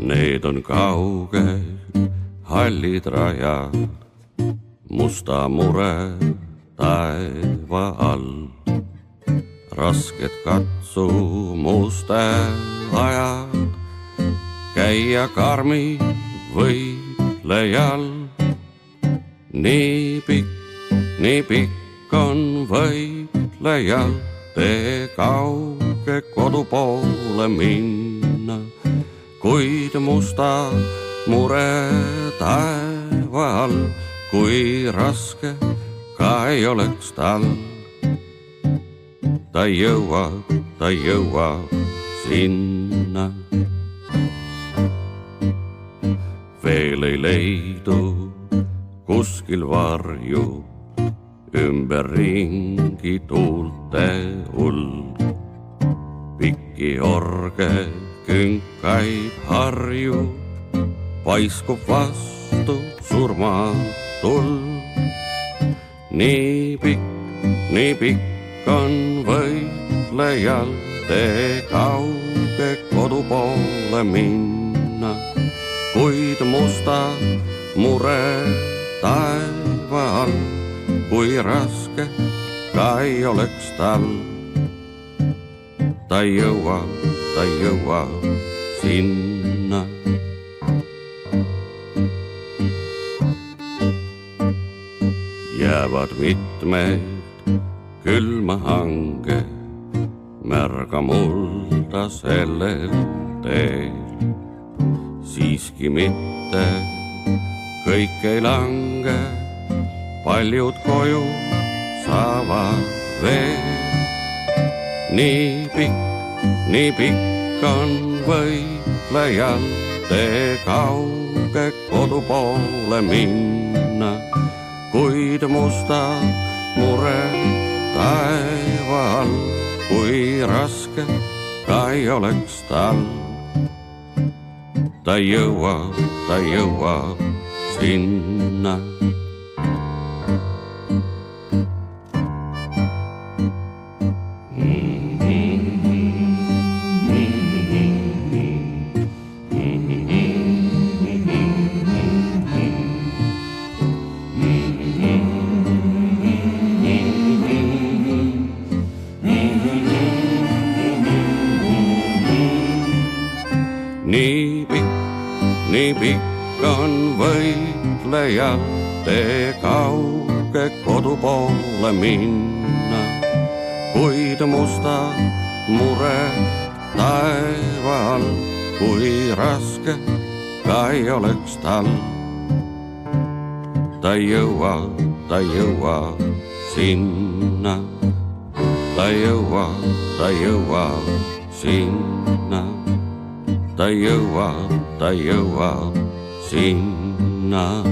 Need on kauged hallid rajad, musta mure taeva all. Rasked katsumuste ajad, käia karmi võitlejal. Nii pikk on võitlejal tee kauge kodu poole minna, kuid musta mure taeva all, kui raske ka ei oleks tal. Ta jõuab sinna. Veel ei leidu kuskil varju, ümberringi tuulte uld. Pikki orge künkaid harju, paiskub vastu surmatuld. Nii pikk on võitlejal tee kauge kodu poole minna, kuid musta mure taeva all, kui raske ka ei oleks tal. Ta jõuab sinna. Jäävad mitmed külma hange, märga mulda sellel teel. Siiski mitte kõik ei lange, paljud koju saavad veel. Nii pikk on võitlejal tee kauge kodu poole minna, kuid musta mure taeva all, kui raske ka ei oleks tal. Ta jõuab sinna. Nii pikk on võitlejal tee kauge kodu poole minna, kuid musta mure taeva all, kui raske ka ei oleks tal. Ta jõuab sinna. Ta jõuab sinna. Ta jõuab sinna.